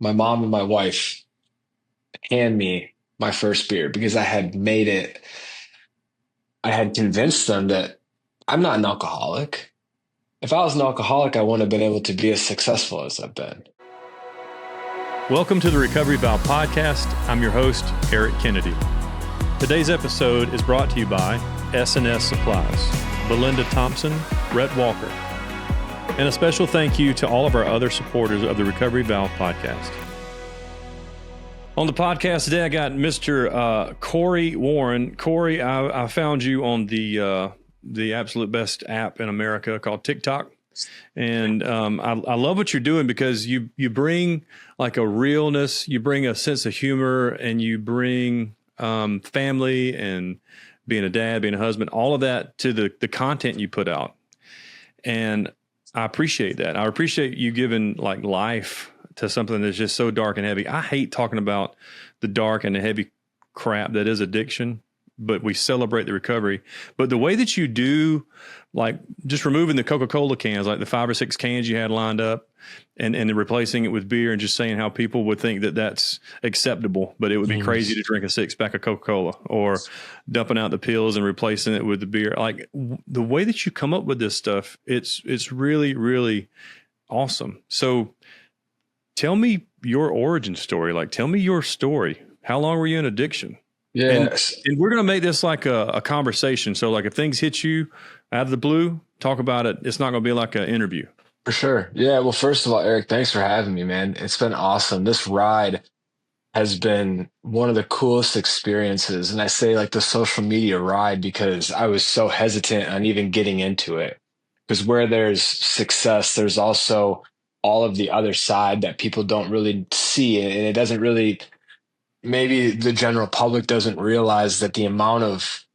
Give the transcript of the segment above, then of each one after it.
my mom and my wife hand me my first beer because I had convinced them that I'm not an alcoholic. If I was an alcoholic, I wouldn't have been able to be as successful as I've been. Welcome to the Recovery Valve Podcast. I'm your host, Eric Kennedy. Today's episode is brought to you by S&S Supplies, Belinda Thompson, Rhett Walker, and a special thank you to all of our other supporters of the Recovery Valve Podcast. On the podcast today, I got Mr. Corey Warren. Corey, I found you on the absolute best app in America called TikTok. And I love what you're doing because you bring like a realness, you bring a sense of humor, and you bring family and being a dad, being a husband, all of that to the content you put out. And I appreciate that. I appreciate you giving like life to something that's just so dark and heavy. I hate talking about the dark and the heavy crap that is addiction, but we celebrate the recovery. But the way that you do, like just removing the Coca-Cola cans, like the 5 or 6 cans you had lined up and then replacing it with beer and just saying how people would think that that's acceptable, but it would be crazy to drink a 6-pack of Coca-Cola, or dumping out the pills and replacing it with the beer. Like the way that you come up with this stuff, it's really, really awesome. So tell me your origin story. Like, tell me your story. How long were you in addiction? Yes. And we're going to make this like a conversation. So like if things hit you out of the blue, talk about it. It's not going to be like an interview. For sure. Yeah. Well, first of all, Eric, thanks for having me, man. It's been awesome. This ride has been one of the coolest experiences. And I say like the social media ride because I was so hesitant on even getting into it. Because where there's success, there's also all of the other side that people don't really see. And it doesn't really, maybe the general public doesn't realize that the amount of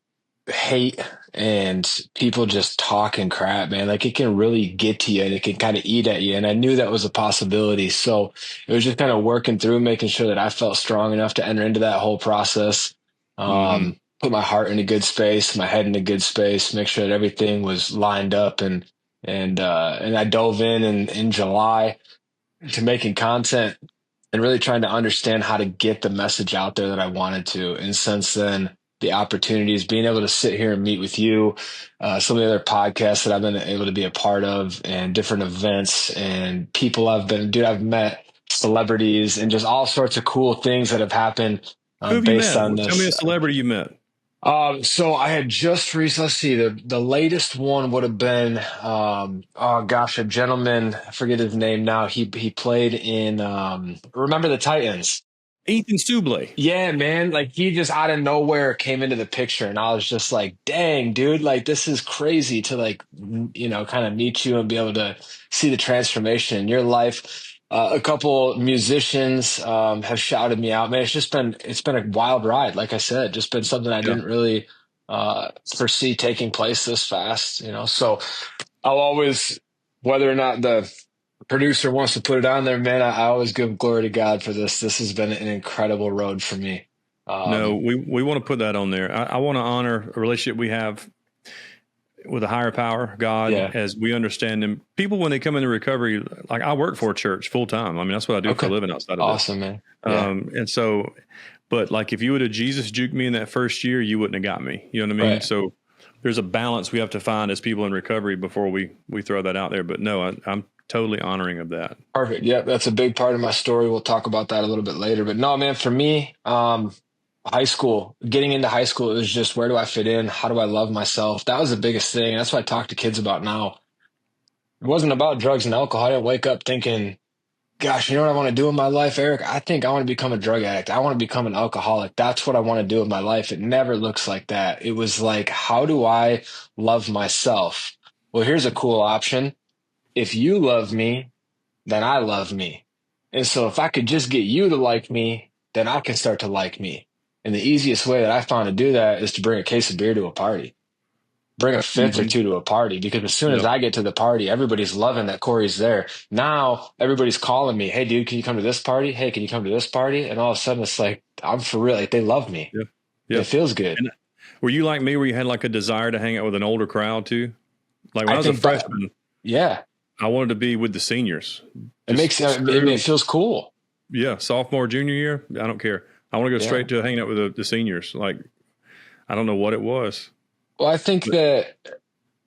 hate and people just talking crap, man, like it can really get to you and it can kind of eat at you. And I knew that was a possibility. So it was just kind of working through, making sure that I felt strong enough to enter into that whole process. Put my heart in a good space, my head in a good space, make sure that everything was lined up, and I dove in July to making content and really trying to understand how to get the message out there that I wanted to. And since then, the opportunities, being able to sit here and meet with you, some of the other podcasts that I've been able to be a part of, and different events and people I've met celebrities and just all sorts of cool things that have happened Who have you based met? on Tell me a this. celebrity you met. So I had just recently, let's see, the latest one would have been, oh gosh, a gentleman, I forget his name now. He played in, Remember the Titans. Ethan Subley. Yeah, man. Like he just out of nowhere came into the picture, and I was just like, dang, dude, like this is crazy to like, kind of meet you and be able to see the transformation in your life. A couple musicians have shouted me out, man. It's been a wild ride. Like I said, just been something I didn't really foresee taking place this fast, So I'll always, whether or not the producer wants to put it on there, man, I always give glory to God for this. This has been an incredible road for me. No, we want to put that on there. I want to honor a relationship we have with a higher power, God, Yeah. as we understand him. People, when they come into recovery, like I work for a church full time. I mean, that's what I do for a living outside of Awesome, this. man. Yeah. And so, but like if you would have Jesus juked me in that first year, you wouldn't have got me. You know what I mean? Right. So there's a balance we have to find as people in recovery before we throw that out there. But no, I'm totally honoring of that. Perfect. Yeah, that's a big part of my story. We'll talk about that a little bit later. But no, man, for me, getting into high school, it was just, where do I fit in? How do I love myself? That was the biggest thing. And that's what I talk to kids about now. It wasn't about drugs and alcohol. I didn't wake up thinking, gosh, you know what I want to do in my life, Eric? I think I want to become a drug addict. I want to become an alcoholic. That's what I want to do in my life. It never looks like that. It was like, how do I love myself? Well, here's a cool option. If you love me, then I love me. And so if I could just get you to like me, then I can start to like me. And the easiest way that I found to do that is to bring a case of beer to a party. Bring a fifth or two to a party, because as soon as I get to the party, everybody's loving that Corey's there. Now everybody's calling me, hey dude, can you come to this party? Hey, can you come to this party? And all of a sudden it's like, I'm for real. Like they love me. It feels good. And were you like me, where you had like a desire to hang out with an older crowd too? Like when I was a freshman, yeah, I wanted to be with the seniors. it feels cool. Yeah, sophomore, junior year, I don't care. I want to go Yeah. straight to hanging out with the seniors. Like, I don't know what it was. Well, I think But that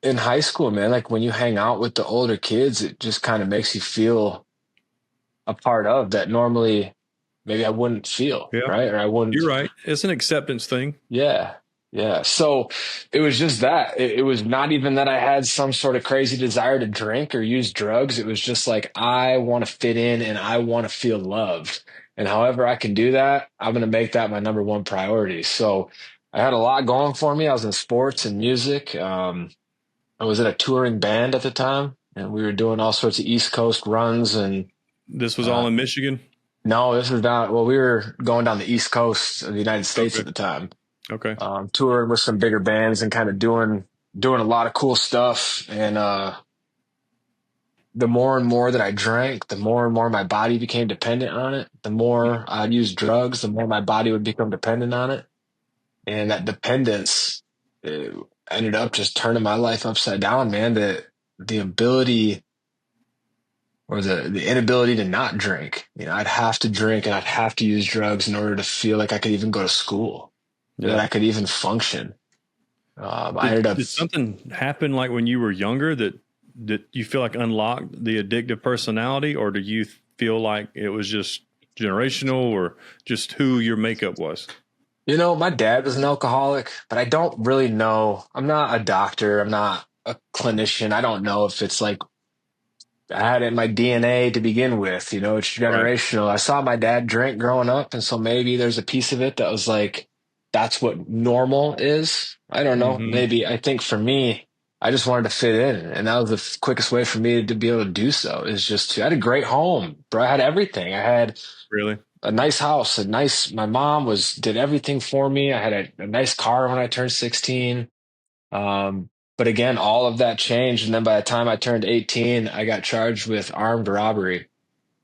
in high school, man, like when you hang out with the older kids, it just kind of makes you feel a part of that normally maybe I wouldn't feel, yeah, right? Or I you're wouldn't. right. It's an acceptance thing. Yeah. Yeah. So it was just that. It was not even that I had some sort of crazy desire to drink or use drugs. It was just like, I want to fit in and I want to feel loved. And however I can do that, I'm going to make that my number one priority. So I had a lot going for me. I was in sports and music. I was in a touring band at the time, and we were doing all sorts of East Coast runs. And This was uh, all in Michigan. no, this was down. Well, we were going down the East Coast of the United States Okay. at the time, Okay. touring with some bigger bands and kind of doing a lot of cool stuff. And the more and more that I drank, the more and more my body became dependent on it. The more I'd use drugs, the more my body would become dependent on it. And that dependence ended up just turning my life upside down, man. The ability or the inability to not drink. You know, I'd have to drink and I'd have to use drugs in order to feel like I could even go to school, that Yeah. I could even function. I ended up, Did something happen like when you were younger that you feel like unlocked the addictive personality, or do you feel like it was just generational or just who your makeup was? my dad was an alcoholic, but I don't really know. I'm not a doctor. I'm not a clinician. I don't know if it's like I had it in my DNA to begin with. It's Right. generational. I saw my dad drink growing up, and so maybe there's a piece of it that was like, that's what normal is. I don't know. Hmm. Maybe I think for me, I just wanted to fit in, and that was the quickest way for me to be able to do so is just I had a great home, bro. I had everything. I had Really? a nice house, my mom did everything for me. I had a nice car when I turned 16. But again, all of that changed. And then by the time I turned 18, I got charged with armed robbery.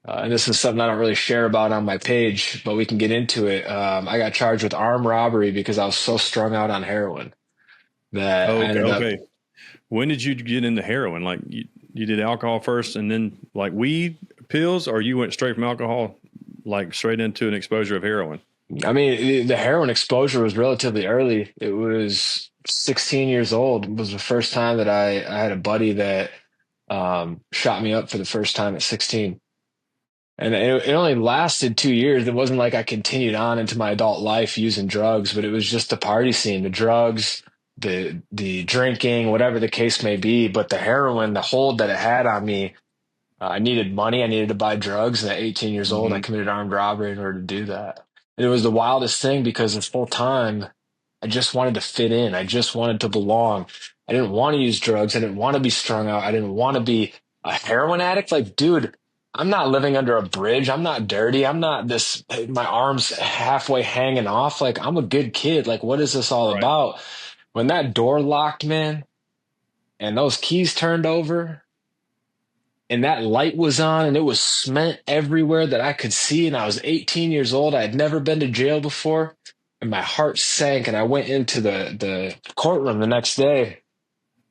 And this is something I don't really share about on my page, but we can get into it. I got charged with armed robbery because I was so strung out on heroin that Oh, I okay. ended up, Okay. When did you get into heroin? Like you did alcohol first and then like weed pills, or you went straight from alcohol, like straight into an exposure of heroin? I mean, the heroin exposure was relatively early. It was 16 years old. It was the first time that I had a buddy that shot me up for the first time at 16. And it only lasted 2 years. It wasn't like I continued on into my adult life using drugs, but it was just the party scene, the drugs, the drinking, whatever the case may be. But the heroin, the hold that it had on me, I needed money. I needed to buy drugs. And at 18 years old, I Hmm. committed armed robbery in order to do that. And it was the wildest thing because this whole time, I just wanted to fit in. I just wanted to belong. I didn't want to use drugs. I didn't want to be strung out. I didn't want to be a heroin addict. Like, dude, I'm not living under a bridge. I'm not dirty. I'm not my arms halfway hanging off. Like, I'm a good kid. Like, what is this all Right. about? When that door locked, man, and those keys turned over, and that light was on and it was cement everywhere that I could see. And I was 18 years old. I had never been to jail before. And my heart sank. And I went into the courtroom the next day.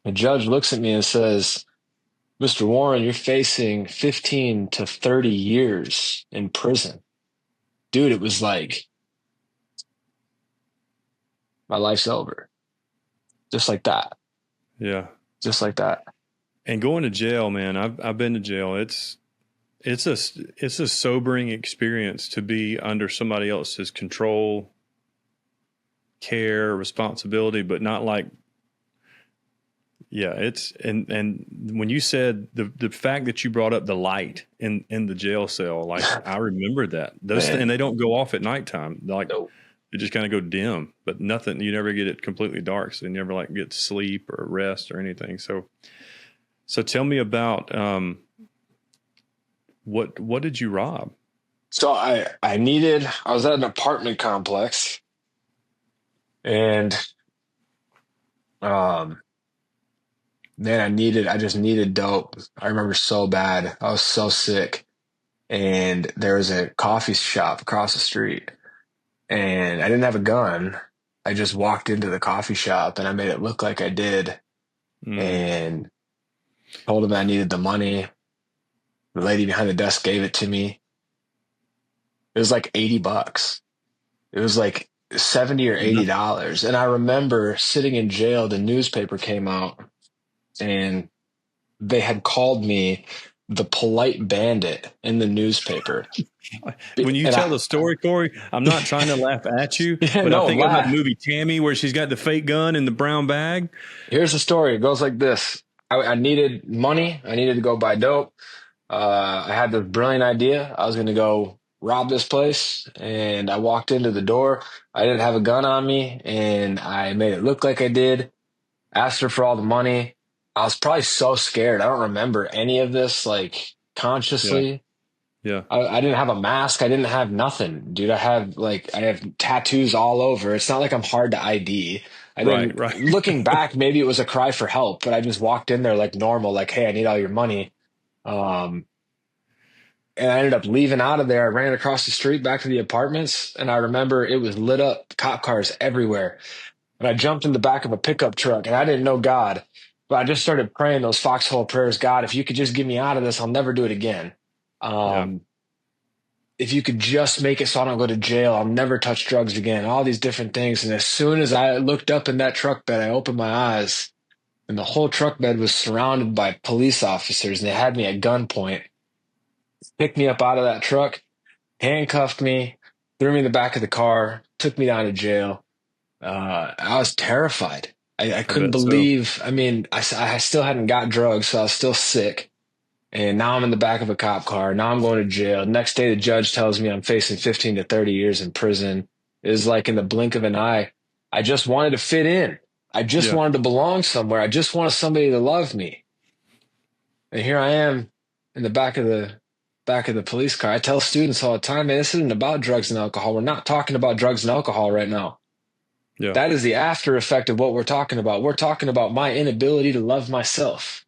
The judge looks at me and says, Mr. Warren, you're facing 15 to 30 years in prison. Dude, it was like my life's over. Just like that. Yeah. Just like that. And going to jail, man, I've been to jail. It's a sobering experience to be under somebody else's control, care, responsibility, but not like, yeah, it's and when you said the fact that you brought up the light in the jail cell, like I remember that. And Man, they don't go off at nighttime. Like no. they just kind of go dim, but nothing, you never get it completely dark. So you never like get sleep or rest or anything. So tell me about what did you rob? So I was at an apartment complex and um man, I just needed dope. I remember so bad. I was so sick. And there was a coffee shop across the street. And I didn't have a gun. I just walked into the coffee shop and I made it look like I did Mm, and told him I needed the money. The lady behind the desk gave it to me. It was like $80. It was like 70 or No. $80. And I remember sitting in jail, the newspaper came out and they had called me the polite bandit in the newspaper. When you And tell the story, Corey, I'm not trying to laugh at you, yeah, but I no, think of that laugh. movie Tammy where she's got the fake gun in the brown bag. Here's the story. It goes like this. I needed money. I needed to go buy dope. I had this brilliant idea. I was going to go rob this place, and I walked into the door. I didn't have a gun on me, and I made it look like I did. Asked her for all the money. I was probably so scared. I don't remember any of this, like, Yeah. consciously. Yeah. I didn't have a mask. I didn't have nothing, dude. I have tattoos all over. It's not like I'm hard to ID. I Right. didn't, Right. looking back, maybe it was a cry for help, but I just walked in there like normal, like, hey, I need all your money. Um, and I ended up leaving out of there. I ran across the street back to the apartments, and I remember it was lit up, cop cars everywhere. And I jumped in the back of a pickup truck, and I didn't know God, but I just started praying those foxhole prayers. God, if you could just get me out of this, I'll never do it again. Yeah. Um, if you could just make it so I don't go to jail, I'll never touch drugs again, all these different things. And as soon as I looked up in that truck bed, I opened my eyes, and the whole truck bed was surrounded by police officers, and they had me at gunpoint, picked me up out of that truck, handcuffed me, threw me in the back of the car, took me down to jail. I was terrified. I I couldn't bet so. believe, I mean, I still hadn't got drugs, so I was still sick. And now I'm in the back of a cop car. Now I'm going to jail. Next day, the judge tells me I'm facing 15 to 30 years in prison. It was like in the blink of an eye. I just wanted to fit in. I just Yeah. wanted to belong somewhere. I just wanted somebody to love me. And here I am in the back of the police car. I tell students all the time, man, this isn't about drugs and alcohol. We're not talking about drugs and alcohol right now. Yeah. That is the after effect of what we're talking about. We're talking about my inability to love myself.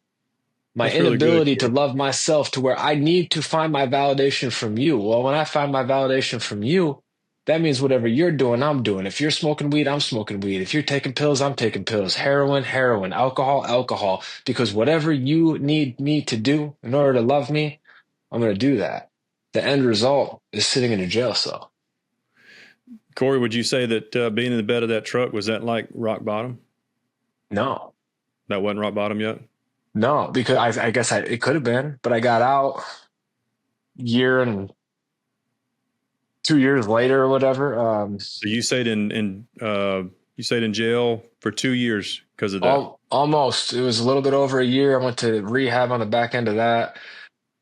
My That's really good, inability to Corey. love myself to where I need to find my validation from you. Well, when I find my validation from you, that means whatever you're doing, I'm doing. If you're smoking weed, I'm smoking weed. If you're taking pills, I'm taking pills. Heroin, heroin, alcohol, alcohol. Because whatever you need me to do in order to love me, I'm going to do that. The end result is sitting in a jail cell. Corey, would you say that being in the bed of that truck, was that like rock bottom? No, That wasn't rock bottom yet? no, because I guess it could have been, but I got out year and 2 years later or whatever. So you stayed in jail for 2 years because of that. Almost. It was a little bit over a year. I went to rehab on the back end of that.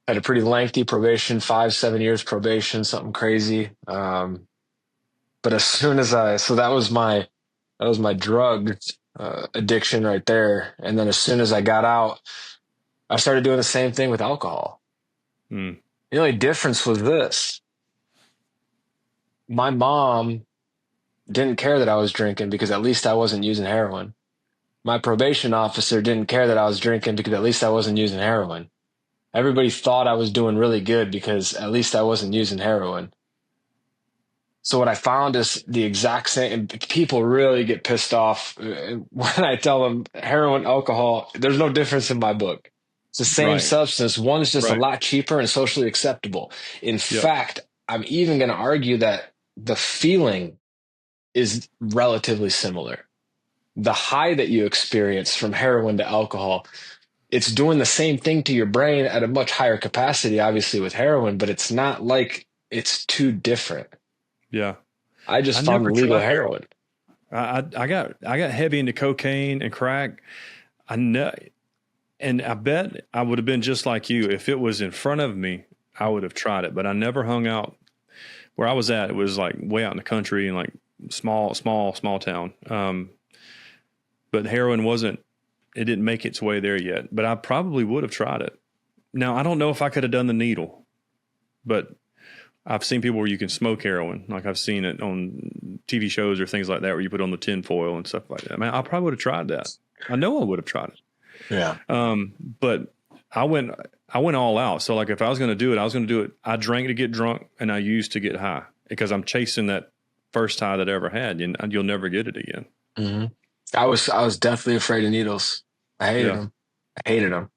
Had a pretty lengthy probation, 5, 7 years probation, something crazy. But as soon as so that was my drug addiction right there. And then as soon as I got out, I started doing the same thing with alcohol. Hmm. The only difference was this. My mom didn't care that I was drinking because at least I wasn't using heroin. My probation officer didn't care that I was drinking because at least I wasn't using heroin. Everybody thought I was doing really good because at least I wasn't using heroin. So what I found is the exact same. And people really get pissed off when I tell them heroin, alcohol, there's no difference in my book. It's the same Right. substance. One's just a Right. lot cheaper and socially acceptable. In Yep. fact, I'm even going to argue that the feeling is relatively similar. The high that you experience from heroin to alcohol, it's doing the same thing to your brain at a much higher capacity, obviously with heroin, but it's not like it's too different. Yeah. I just I found never legal tried heroin. I got heavy into cocaine and crack. I know, and I bet I would have been just like you. If it was in front of me, I would have tried it, but I never hung out where I was at. It was like way out in the country and like small town. But heroin it didn't make its way there yet, but I probably would have tried it. Now, I don't know if I could have done the needle, but I've seen people where you can smoke heroin. Like I've seen it on TV shows or things like that where you put on the tin foil and stuff like that. Man, I probably would have tried that. I know I would have tried it. Yeah. But I went all out. So like if I was going to do it, I was going to do it. I drank to get drunk and I used to get high because I'm chasing that first high that I ever had, and you'll never get it again. Mm-hmm. I was definitely afraid of needles. I hated them.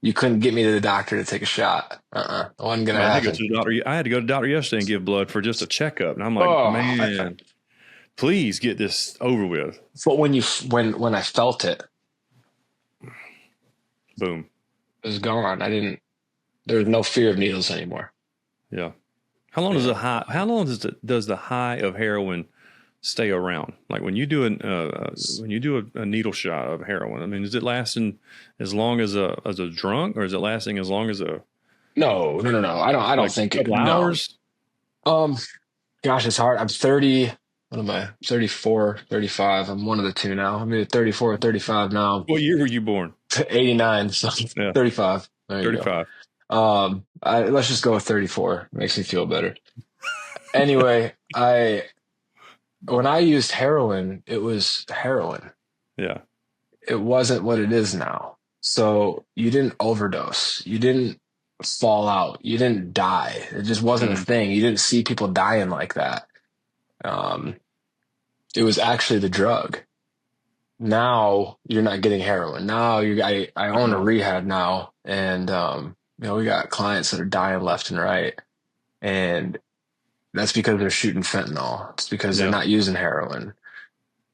You couldn't get me to the doctor to take a shot. It wasn't gonna Man, I had to go happen. to the doctor. I had to go to the doctor yesterday and give blood for just a checkup. And I'm like, Oh, man, please get this over with. but when I felt it, Boom. it was gone. There was no fear of needles anymore. Yeah. How long does the high? How long does the high of heroin stay around? Like when you do a needle shot of heroin, I mean, is it lasting as long as a drunk, or is it lasting as long as a No. I don't like think a it. couple No. hours? Gosh, it's hard. I'm 30. What am I? 34, 35. I'm one of the two now. I'm either 34 or 35 now. What year were you born? 89, so Yeah, 35. There you 35. go. Let's just go with 34. Makes me feel better. Anyway, when I used heroin, it was heroin. Yeah. It wasn't what it is now. So you didn't overdose. You didn't fall out. You didn't die. It just wasn't a thing. You didn't see people dying like that. It was actually the drug. Now you're not getting heroin. Now I own a rehab now, and we got clients that are dying left and right, and that's because they're shooting fentanyl. It's because they're not using heroin,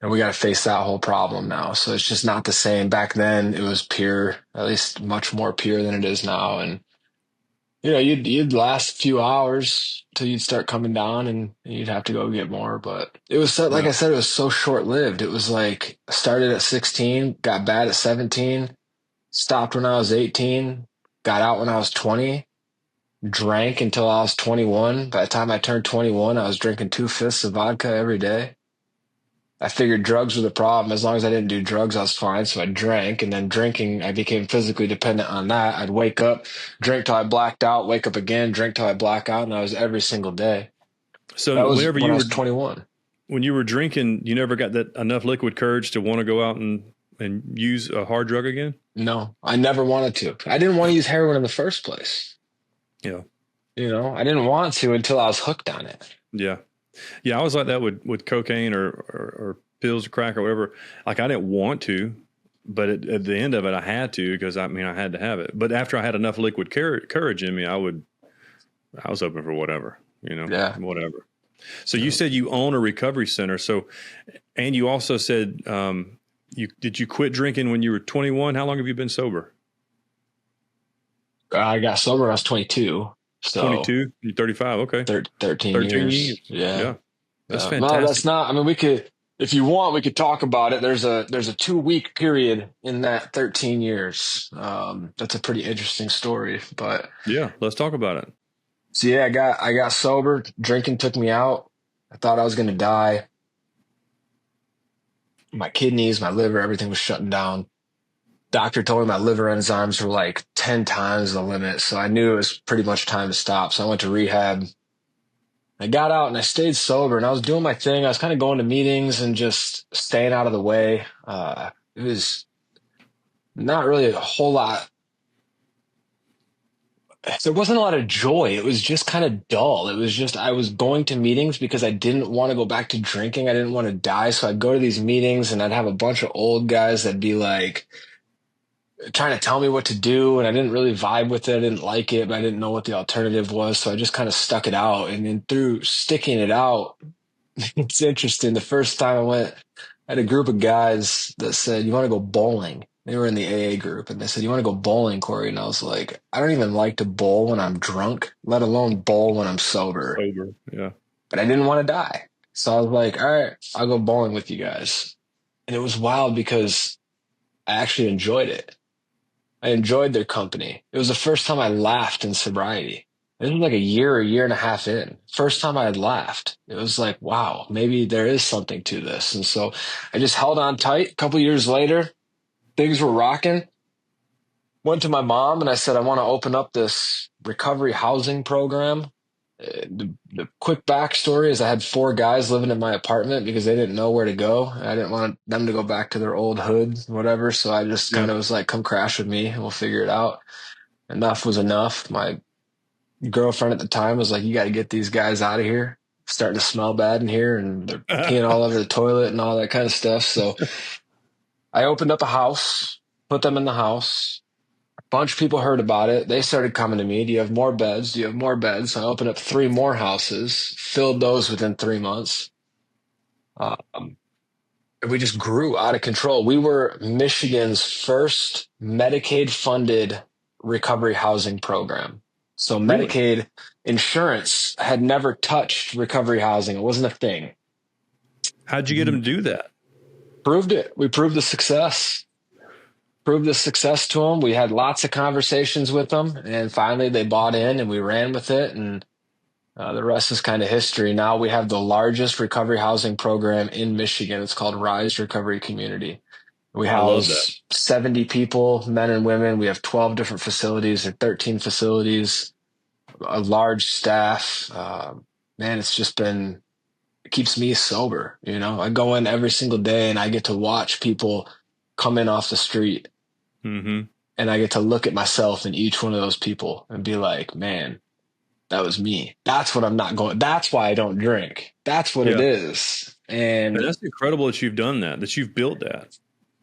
and we got to face that whole problem now. So it's just not the same. Back then it was pure, at least much more pure than it is now, and you'd last a few hours till you'd start coming down and you'd have to go get more. But it was so, like I said, it was so short lived. It was like I started at 16, got bad at 17, stopped when I was 18, got out when I was 20, drank until I was 21. By the time I turned 21, I was drinking 2/5 of vodka every day. I figured drugs were the problem. As long as I didn't do drugs, I was fine. So I drank, and then drinking, I became physically dependent on that. I'd wake up, drink till I blacked out, wake up again, drink till I black out, and that was every single day. So that was whenever when you I were was 21. When you were drinking, you never got that enough liquid courage to want to go out and use a hard drug again? No, I never wanted to. I didn't want to use heroin in the first place. Yeah. I didn't want to until I was hooked on it. Yeah. Yeah, I was like that with cocaine or pills or crack or whatever. Like I didn't want to, but at the end of it, I had to because I had to have it. But after I had enough liquid courage in me, I was open for whatever, whatever. So you said you own a recovery center. So, and you also said did you quit drinking when you were 21? How long have you been sober? I got sober when I was 22. So 22, you're 35. Okay. 13 years. Yeah. That's fantastic. No, that's not, I mean, we could, if you want, we could talk about it. There's a 2-week period in that 13 years. That's a pretty interesting story, but yeah, let's talk about it. So yeah, I got sober. Drinking took me out. I thought I was going to die. My kidneys, my liver, everything was shutting down. Doctor told me my liver enzymes were like 10 times the limit. So I knew it was pretty much time to stop. So I went to rehab. I got out and I stayed sober and I was doing my thing. I was kind of going to meetings and just staying out of the way. It was not really a whole lot. There wasn't a lot of joy. It was just kind of dull. It was just, I was going to meetings because I didn't want to go back to drinking. I didn't want to die. So I'd go to these meetings and I'd have a bunch of old guys that'd be like, trying to tell me what to do, and I didn't really vibe with it. I didn't like it, but I didn't know what the alternative was, so I just kind of stuck it out. And then through sticking it out, it's interesting. The first time I went, I had a group of guys that said, "You want to go bowling?" They were in the AA group, and they said, "You want to go bowling, Corey?" And I was like, "I don't even like to bowl when I'm drunk, let alone bowl when I'm sober." Yeah. But I didn't want to die, so I was like, "All right, I'll go bowling with you guys." And it was wild because I actually enjoyed it. I enjoyed their company. It was the first time I laughed in sobriety. It was like a year and a half in. First time I had laughed. It was like, wow, maybe there is something to this. And so I just held on tight. A couple years later, things were rocking. Went to my mom and I said, I want to open up this recovery housing program. The quick backstory is I had 4 guys living in my apartment because they didn't know where to go. I didn't want them to go back to their old hood, whatever. So I just kind of was like, come crash with me and we'll figure it out. Enough was enough. My girlfriend at the time was like, you got to get these guys out of here. It's starting to smell bad in here and they're peeing all over the toilet and all that kind of stuff. So I opened up a house, put them in the house. Bunch of people heard about it. They started coming to me. Do you have more beds? Do you have more beds? So I opened up 3 more houses, filled those within 3 months. Um, we just grew out of control. We were Michigan's first Medicaid-funded recovery housing program. So Really? Medicaid insurance had never touched recovery housing. It wasn't a thing. How'd you get them to do that? Proved it. We proved the success. Proved the success to them. We had lots of conversations with them, and finally they bought in, and we ran with it. And the rest is kind of history. Now we have the largest recovery housing program in Michigan. It's called Rise Recovery Community. We I love that. house 70 people, men and women. We have 12 different facilities or 13 facilities, a large staff. Man, it's just been, it keeps me sober. You know, I go in every single day and I get to watch people come in off the street, Mm-hmm. and I get to look at myself in each one of those people and be like, man, that was me. That's what I'm not going. That's why I don't drink. That's what it Yeah. is. And And that's incredible that you've done that you've built that.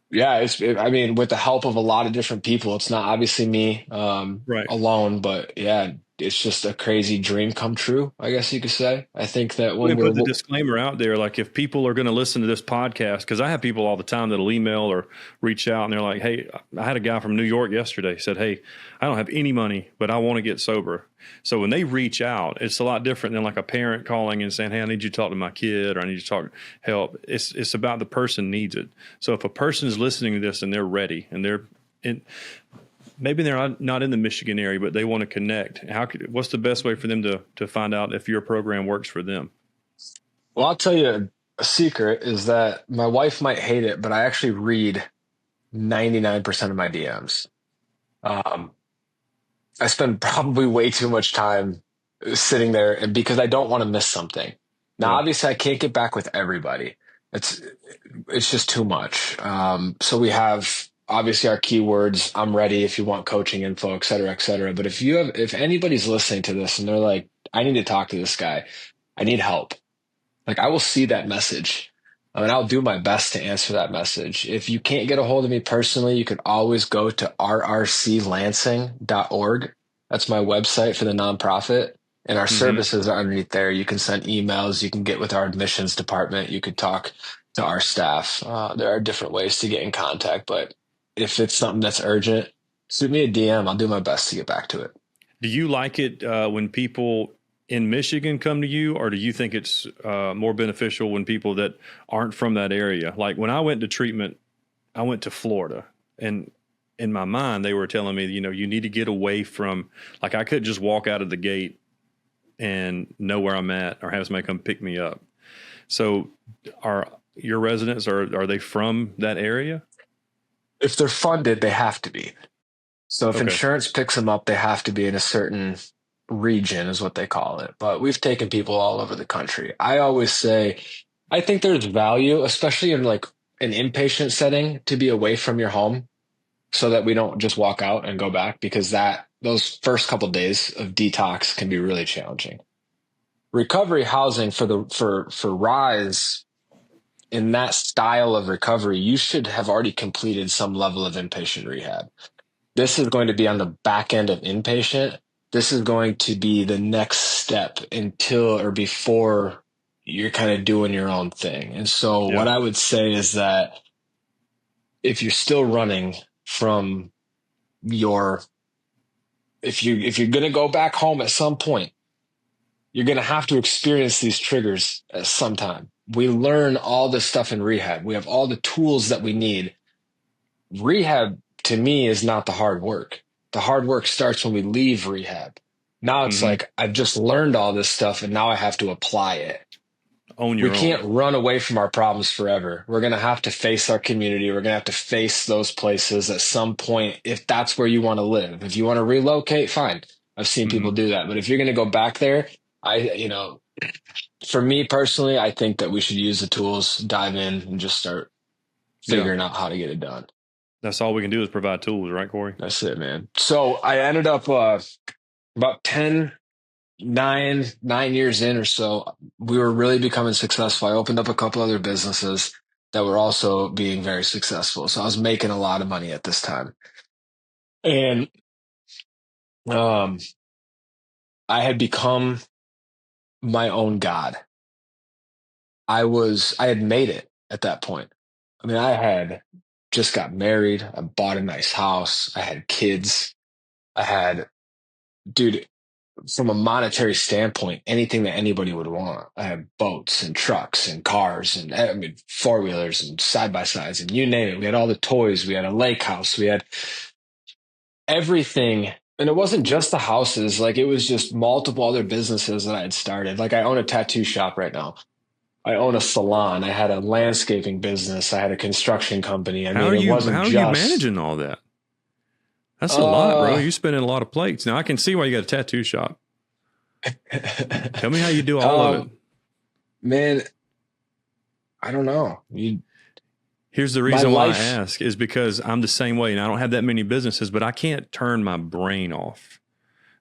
yeah, I mean, with the help of a lot of different people, it's not obviously me Right. alone, but yeah, it's just a crazy dream come true, I guess you could say. I think that Let me when put the disclaimer out there. Like if people are going to listen to this podcast, because I have people all the time that'll email or reach out and they're like, hey, I had a guy from New York yesterday said, hey, I don't have any money, but I want to get sober. So when they reach out, it's a lot different than like a parent calling and saying, hey, I need you to talk to my kid, or I need you to talk help. It's about the person needs it. So if a person is listening to this and they're ready and they're in, maybe they're not in the Michigan area, but they want to connect. What's the best way for them to find out if your program works for them? well, I'll tell you a secret is that my wife might hate it, but I actually read 99% of my DMs. Um, I spend probably way too much time sitting there, and because I don't want to miss something. Now, Yeah. obviously, I can't get back with everybody. It's it's just too much. So we have obviously our keywords. I'm ready if you want coaching info, et cetera, et cetera. But if anybody's listening to this and they're like, I need to talk to this guy, I need help. Like I will see that message. And I'll do my best to answer that message. If you can't get a hold of me personally, you could always go to rrclansing.org. That's my website for the nonprofit. And our services are underneath there. You can send emails. You can get with our admissions department. You could talk to our staff. There are different ways to get in contact. But if it's something that's urgent, shoot me a DM. I'll do my best to get back to it. Do you like it when people in Michigan come to you, or do you think it's more beneficial when people that aren't from that area? Like when I went to treatment, I went to Florida, and in my mind, they were telling me, you need to get away from, like I couldn't just walk out of the gate and know where I'm at or have somebody come pick me up. So are your residents, are they from that area? If they're funded, they have to be. So if Okay. insurance picks them up, they have to be in a certain region is what they call it. But we've taken people all over the country. I always say, I think there's value, especially in like an inpatient setting, to be away from your home so that we don't just walk out and go back, because those first couple of days of detox can be really challenging. Recovery housing for Rise, in that style of recovery, you should have already completed some level of inpatient rehab. This is going to be on the back end of inpatient. This is going to be the next step until or before you're kind of doing your own thing. And so what I would say is that if you're still running from if you're going to go back home at some point, you're going to have to experience these triggers at some time. We learn all this stuff in rehab. We have all the tools that we need. Rehab, to me, is not the hard work. The hard work starts when we leave rehab. Now it's like, I've just learned all this stuff and now I have to apply it. We can't run away from our problems forever. We're going to have to face our community. We're going to have to face those places at some point if that's where you want to live. If you want to relocate, fine. I've seen people do that. But if you're going to go back there, for me personally, I think that we should use the tools, dive in, and just start figuring out how to get it done. That's all we can do is provide tools, right, Corey? That's it, man. So I ended up about 9 years in or so, we were really becoming successful. I opened up a couple other businesses that were also being very successful. So I was making a lot of money at this time. And um, I had become my own God. I had made it at that point. I mean, I had just got married. I bought a nice house. I had kids. I had, dude, from a monetary standpoint, anything that anybody would want. I had boats and trucks and cars and I mean, four wheelers and side by sides and you name it. We had all the toys. We had a lake house. We had everything. And it wasn't just the houses. Like it was just multiple other businesses that I had started. Like I own a tattoo shop right now. I own a salon. I had a landscaping business. I had a construction company. I mean, it wasn't how are you just, managing all that? That's a lot, bro. You're spinning a lot of plates. Now I can see why you got a tattoo shop. Tell me how you do all of it. Man, I don't know. Here's the reason why I ask is because I'm the same way and I don't have that many businesses, but I can't turn my brain off.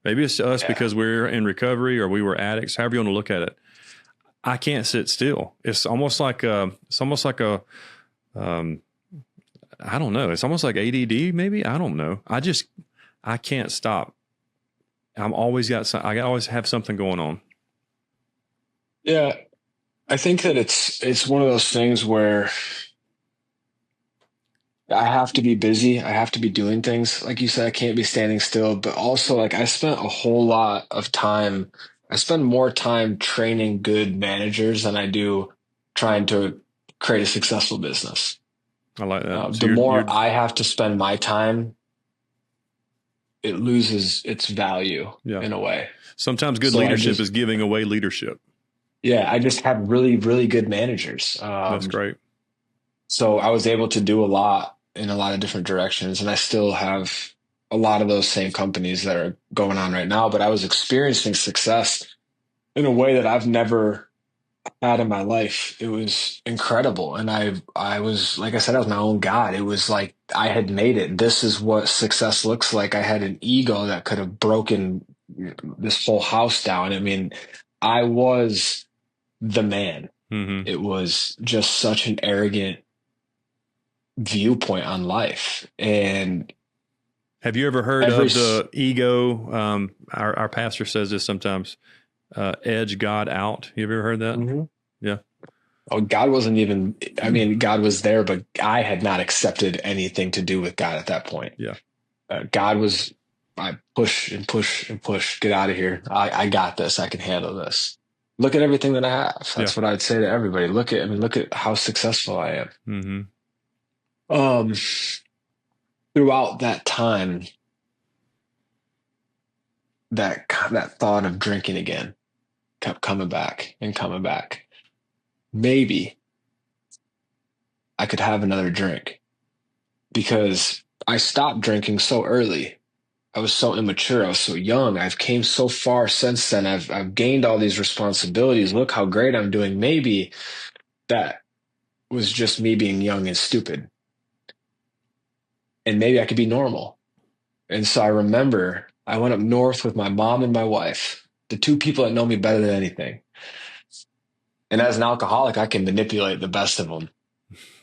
Maybe it's us because we're in recovery or we were addicts, however you want to look at it. I can't sit still. It's almost like I don't know. It's almost like ADD, maybe. I don't know. I can't stop. I always have something going on. Yeah. I think that it's one of those things where I have to be busy. I have to be doing things. Like you said, I can't be standing still, but also like I spent a whole lot of time. I spend more time training good managers than I do trying to create a successful business. I like that. The more I have to spend my time, it loses its value in a way. Sometimes good leadership is giving away leadership. Yeah, I just have really, really good managers. That's great. So I was able to do a lot in a lot of different directions, and I still have a lot of those same companies that are going on right now, but I was experiencing success in a way that I've never had in my life. It was incredible. And I was, like I said, I was my own God. It was like I had made it. This is what success looks like. I had an ego that could have broken this whole house down. I mean, I was the man. Mm-hmm. It was just such an arrogant viewpoint on life. And have you ever heard of the ego? Our pastor says this sometimes, edge God out. You ever heard that? Mm-hmm. Yeah. Oh, God wasn't even, I mean, God was there, but I had not accepted anything to do with God at that point. Yeah. God was, I push and push and push, get out of here. I got this. I can handle this. Look at everything that I have. That's what I'd say to everybody. Look at how successful I am. Mm-hmm. Throughout that time, that thought of drinking again kept coming back and coming back. Maybe I could have another drink because I stopped drinking so early. I was so immature. I was so young. I've came so far since then. I've gained all these responsibilities. Look how great I'm doing. Maybe that was just me being young and stupid. And maybe I could be normal. And so I remember I went up north with my mom and my wife, the two people that know me better than anything. And as an alcoholic, I can manipulate the best of them.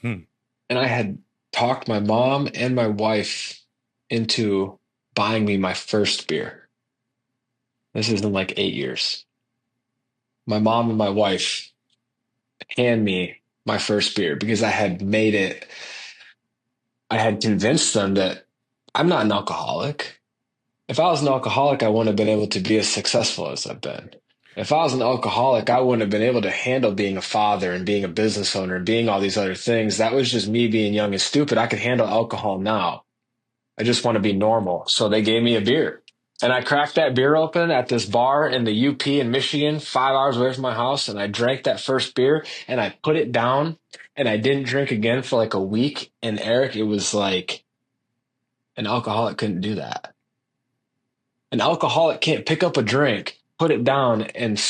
And I had talked my mom and my wife into buying me my first beer. This is in like 8 years. My mom and my wife hand me my first beer because I had made it. I had convinced them that I'm not an alcoholic. If I was an alcoholic, I wouldn't have been able to be as successful as I've been. If I was an alcoholic, I wouldn't have been able to handle being a father and being a business owner and being all these other things. That was just me being young and stupid. I could handle alcohol now. I just want to be normal. So they gave me a beer. And I cracked that beer open at this bar in the UP in Michigan, 5 hours away from my house. And I drank that first beer and I put it down and I didn't drink again for like a week. And Eric, it was like an alcoholic couldn't do that. An alcoholic can't pick up a drink, put it down and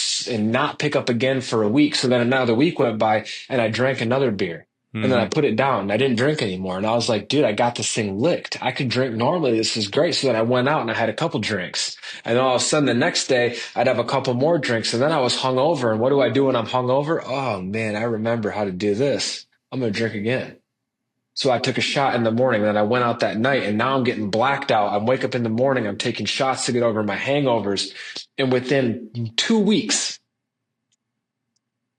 not pick up again for a week. So then another week went by and I drank another beer. And then I put it down and I didn't drink anymore. And I was like, dude, I got this thing licked. I could drink normally. This is great. So then I went out and I had a couple drinks. And then all of a sudden the next day I'd have a couple more drinks. And then I was hungover. And what do I do when I'm hungover? Oh man, I remember how to do this. I'm going to drink again. So I took a shot in the morning, then I went out that night, and now I'm getting blacked out. I wake up in the morning, I'm taking shots to get over my hangovers. And within 2 weeks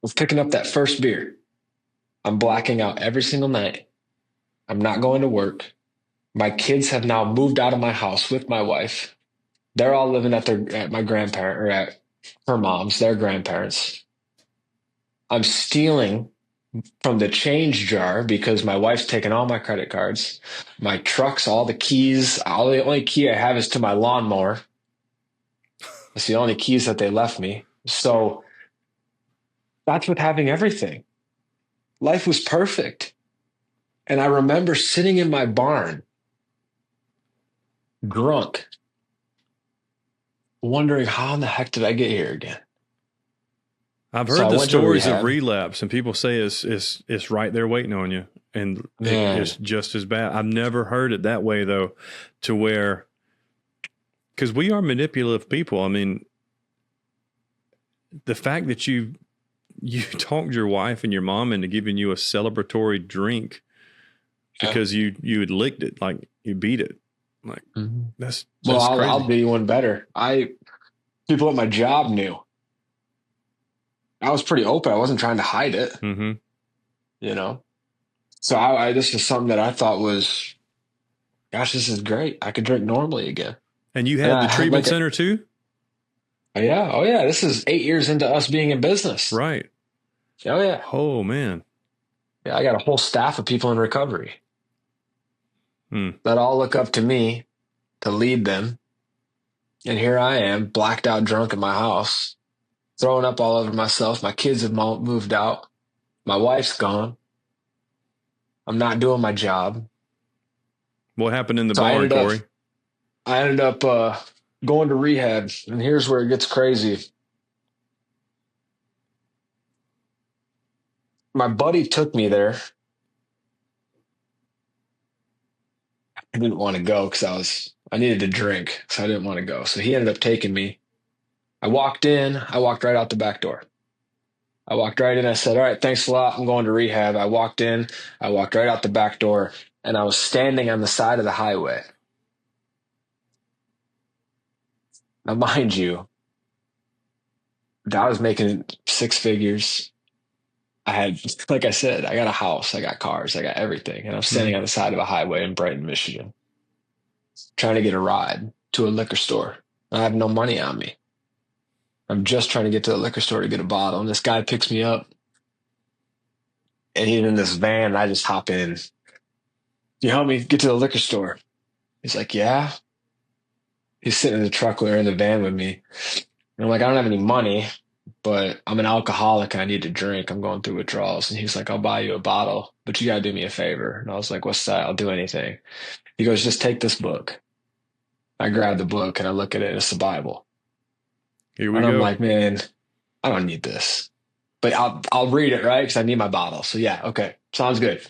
of picking up that first beer, I'm blacking out every single night. I'm not going to work. My kids have now moved out of my house with my wife. They're all living at my grandparent or at her mom's, their grandparents. I'm stealing from the change jar because my wife's taken all my credit cards, my trucks, all the keys. All the only key I have is to my lawnmower. It's the only keys that they left me. So that's with having everything. Life was perfect. And I remember sitting in my barn, drunk, wondering how in the heck did I get here again? I've So heard I the went to stories of rehab. relapse, and people say it's right there waiting on you, and Man, it's just as bad. I've never heard it that way though, to where, because we are manipulative people. I mean, the fact that you talked your wife and your mom into giving you a celebratory drink yeah. because you had licked it, like you beat it, like that's Well, crazy. I'll be one better. People at my job knew. I was pretty open. I wasn't trying to hide it, Mm-hmm. you know? So this is something that I thought was, gosh, this is great. I could drink normally again. And you And had I the had treatment center too, yeah. Oh yeah. This is 8 years into us being in business. right? Oh yeah. Oh man. Yeah. I got a whole staff of people in recovery Hmm. that all look up to me to lead them. And here I am, blacked out drunk in my house, throwing up all over myself. My kids have moved out. My wife's gone. I'm not doing my job. What happened in the So barn, Corey? I ended up going to rehab. And here's where it gets crazy. My buddy took me there. I didn't want to go because I needed to drink, so I didn't want to go. So he ended up taking me. I walked in, I walked right out the back door. I walked right in, I said, all right, thanks a lot. I'm going to rehab. I walked in, I walked right out the back door, and I was standing on the side of the highway. Now, mind you, I was making six figures. I had, like I said, I got a house, I got cars, I got everything. And I'm standing on the side of a highway in Brighton, Michigan, trying to get a ride to a liquor store. I have no money on me. I'm just trying to get to the liquor store to get a bottle. And this guy picks me up. And he's in this van, and I just hop in. You help me get to the liquor store? He's like, yeah. He's sitting in the truck or in the van with me. And I'm like, I don't have any money, but I'm an alcoholic and I need to drink. I'm going through withdrawals. And he's like, I'll buy you a bottle, but you got to do me a favor. And I was like, what's that? I'll do anything. He goes, just take this book. I grab the book and I look at it, and it's the Bible. Here we And go. I'm like, man, I don't need this, but I'll read it, right? Because I need my bottle. So yeah, okay, sounds good.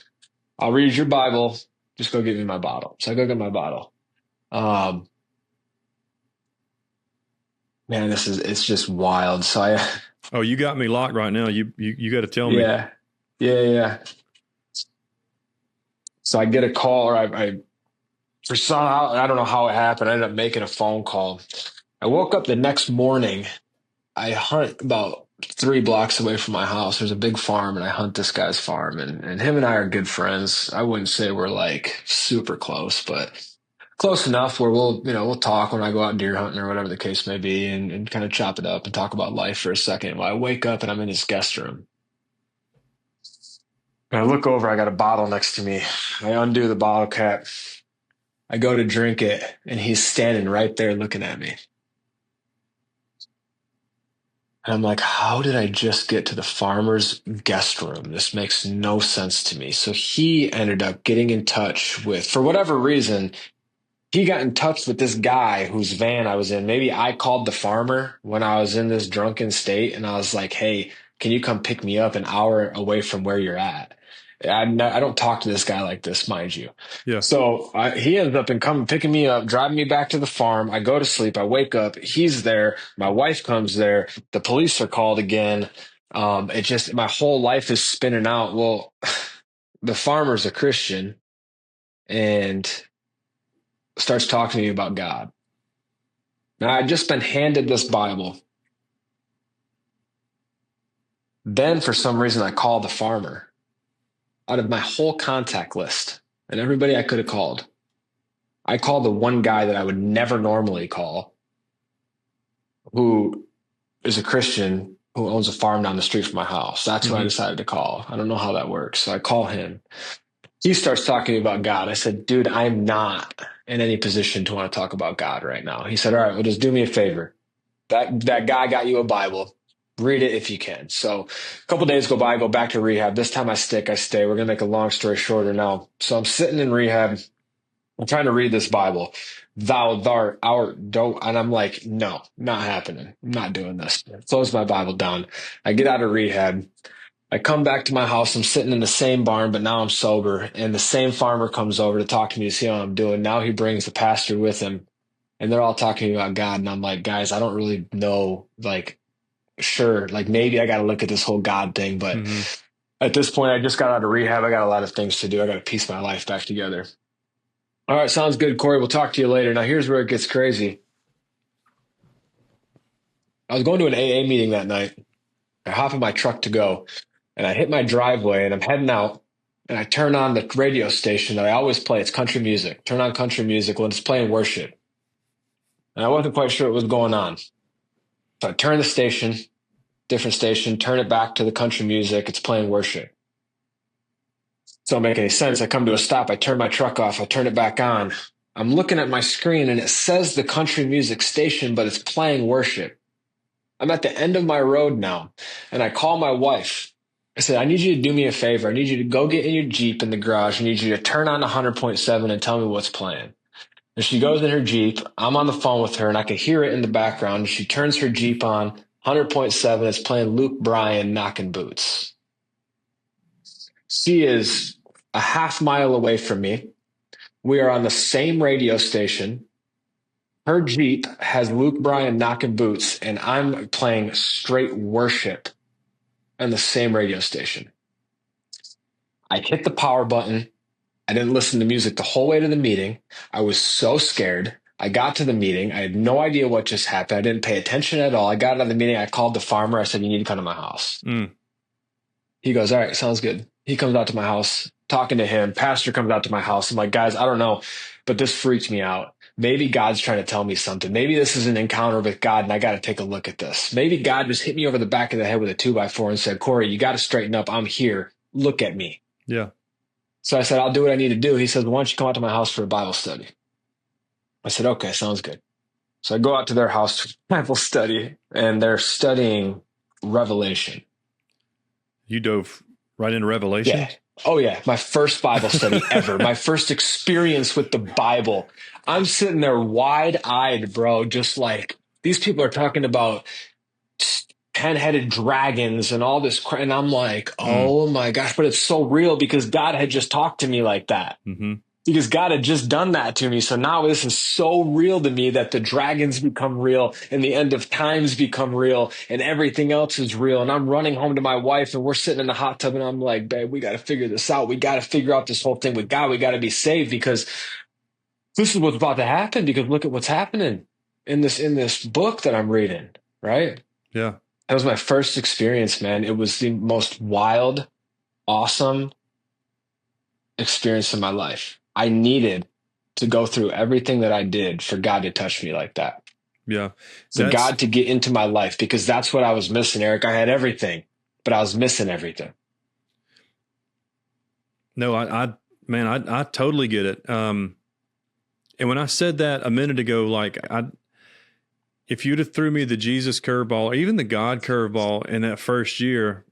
I'll read your Bible. Just go get me my bottle. So I go get my bottle. Man, it's just wild. So Oh, you got me locked right now. You got to tell me. yeah. So I get a call, or I for somehow, I don't know how it happened. I ended up making a phone call. I woke up the next morning. I hunt about 3 blocks away from my house. There's a big farm, and I hunt this guy's farm, and him and I are good friends. I wouldn't say we're like super close, but close enough where we'll talk when I go out deer hunting or whatever the case may be, and kind of chop it up and talk about life for a second. Well, I wake up and I'm in his guest room. And I look over, I got a bottle next to me. I undo the bottle cap. I go to drink it, and he's standing right there looking at me. And I'm like, how did I just get to the farmer's guest room? This makes no sense to me. So he ended up getting in touch with, for whatever reason, he got in touch with this guy whose van I was in. Maybe I called the farmer when I was in this drunken state, and I was like, hey, can you come pick me up an hour away from where you're at? I don't talk to this guy like this, mind you. Yeah. So he ends up coming, picking me up, driving me back to the farm. I go to sleep. I wake up. He's there. My wife comes there. The police are called again. My whole life is spinning out. Well, the farmer's a Christian and starts talking to me about God. Now, I'd just been handed this Bible. Then, for some reason, I called the farmer out of my whole contact list and everybody I could have called. I called the one guy that I would never normally call, who is a Christian who owns a farm down the street from my house. That's who I decided to call. I don't know how that works. So I call him. He starts talking about God. I said, dude, I'm not in any position to want to talk about God right now. He said, all right, well, just do me a favor. That guy got you a Bible. Read it if you can. So a couple days go by, I go back to rehab. This time I stay. We're going to make a long story shorter now. So I'm sitting in rehab. I'm trying to read this Bible. Thou art, don't. And I'm like, no, not happening. I'm not doing this. Close my Bible down. I get out of rehab. I come back to my house. I'm sitting in the same barn, but now I'm sober. And the same farmer comes over to talk to me to see how I'm doing. Now he brings the pastor with him. And they're all talking about God. And I'm like, guys, I don't really know. Like, sure, like maybe I got to look at this whole God thing. But at this point, I just got out of rehab. I got a lot of things to do. I got to piece my life back together. All right, sounds good, Corey. We'll talk to you later. Now, here's where it gets crazy. I was going to an AA meeting that night. I hop in my truck to go, and I hit my driveway, and I'm heading out, and I turn on the radio station that I always play. It's country music. Turn on country music when it's playing worship. And I wasn't quite sure what was going on. So I turn the station, different station, turn it back to the country music. It's playing worship. So don't make any sense. I come to a stop. I turn my truck off. I turn it back on. I'm looking at my screen and it says the country music station, but it's playing worship. I'm at the end of my road now. And I call my wife. I said, I need you to do me a favor. I need you to go get in your Jeep in the garage. I need you to turn on 100.7 and tell me what's playing. And she goes in her Jeep. I'm on the phone with her and I can hear it in the background. She turns her Jeep on 100.7. It's playing Luke Bryan, Knocking Boots. She is a half mile away from me. We are on the same radio station. Her Jeep has Luke Bryan, Knocking Boots, and I'm playing straight worship on the same radio station. I hit the power button. I didn't listen to music the whole way to the meeting. I was so scared. I got to the meeting. I had no idea what just happened. I didn't pay attention at all. I got out of the meeting. I called the farmer. I said, you need to come to my house. He goes, all right, sounds good. He comes out to my house, talking to him. Pastor comes out to my house. I'm like, guys, I don't know, but this freaked me out. Maybe God's trying to tell me something. Maybe this is an encounter with God and I got to take a look at this. Maybe God just hit me over the back of the head with a 2x4 and said, Corey, you got to straighten up. I'm here. Look at me. Yeah. So I said, I'll do what I need to do. He said, why don't you come out to my house for a Bible study? I said, okay, sounds good. So I go out to their house for Bible study and they're studying Revelation. You dove right into Revelation? Yeah. Oh, yeah. My first Bible study ever. My first experience with the Bible. I'm sitting there wide-eyed, bro, just like these people are talking about 10-headed dragons and all this. And I'm like, oh, my gosh. But it's so real because God had just talked to me like that. Because God had just done that to me. So now this is so real to me that the dragons become real and the end of times become real and everything else is real. And I'm running home to my wife and we're sitting in the hot tub and I'm like, babe, we got to figure this out. We got to figure out this whole thing with God. We got to be saved because this is what's about to happen, because look at what's happening in this book that I'm reading, right? Yeah. That was my first experience, man. It was the most wild, awesome experience in my life. I needed to go through everything that I did for God to touch me like that. Yeah. For God to get into my life, because that's what I was missing, Eric. I had everything, but I was missing everything. No, I totally get it. And when I said that a minute ago, like if you'd have threw me the Jesus curveball or even the God curveball in that first year,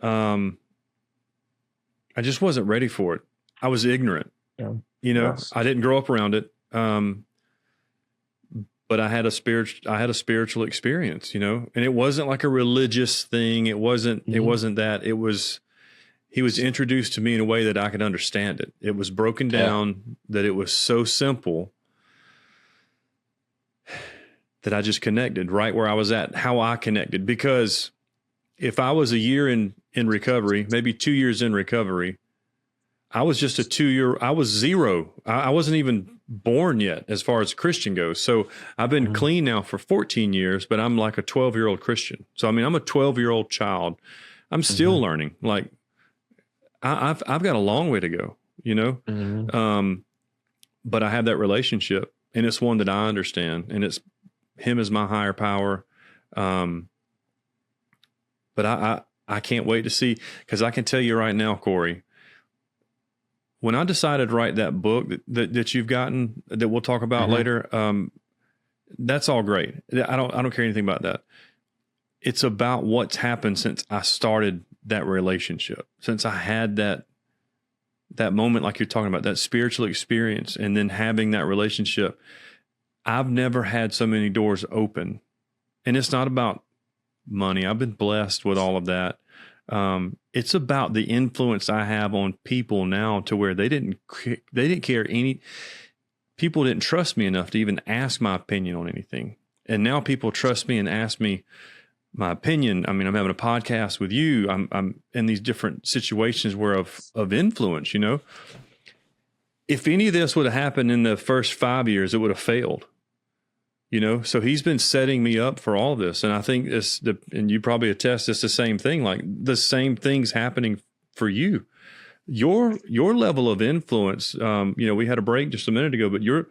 I just wasn't ready for it. I was ignorant. Yeah. You know, Yes. I didn't grow up around it. But I had a spiritual experience, you know, and it wasn't like a religious thing. It wasn't that. It was, he was introduced to me in a way that I could understand it. It was broken down, that it was so simple that I just connected right where I was at, how I connected. Because if I was a year in recovery, maybe 2 years in recovery, I was just a 2 year. I was zero. I wasn't even born yet as far as Christian goes. So I've been Mhm. clean now for 14 years, but I'm like a 12-year-old Christian. So I mean, I'm a 12-year-old child. I'm still Mhm. learning. Like I've got a long way to go, you know. Mhm. Um, but I have that relationship, and it's one that I understand, and it's him as my higher power. Um, but I can't wait to see, because I can tell you right now, Corey, when I decided to write that book that you've gotten that we'll talk about Mhm. later, that's all great. I don't care anything about that. It's about what's happened since I started that relationship, since I had that moment, like you're talking about, that spiritual experience, and then having that relationship. I've never had so many doors open, and it's not about money. I've been blessed with all of that. It's about the influence I have on people now, to where they didn't care any. People didn't trust me enough to even ask my opinion on anything, and now people trust me and ask me my opinion. I mean, I'm having a podcast with you. I'm in these different situations where of influence. You know, if any of this would have happened in the first 5 years, it would have failed. You know, so he's been setting me up for all this, and I think and you probably attest, it's the same thing. Like the same things happening for you. Your level of influence. You know, we had a break just a minute ago, but your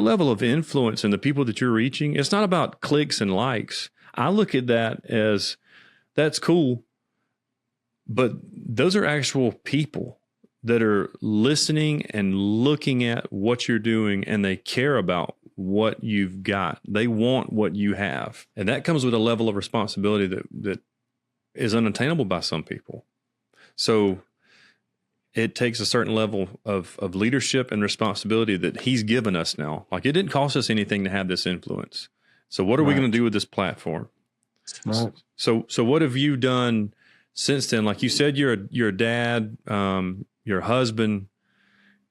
level of influence and the people that you're reaching, it's not about clicks and likes. I look at that as that's cool, but those are actual people that are listening and looking at what you're doing, and they care about what you've got. They want what you have. And that comes with a level of responsibility that is unattainable by some people. So it takes a certain level of leadership and responsibility that he's given us now. Like, it didn't cost us anything to have this influence. So what are we Right. going to do with this platform? Right. So what have you done since then? Like you said, you're a dad, you're a husband.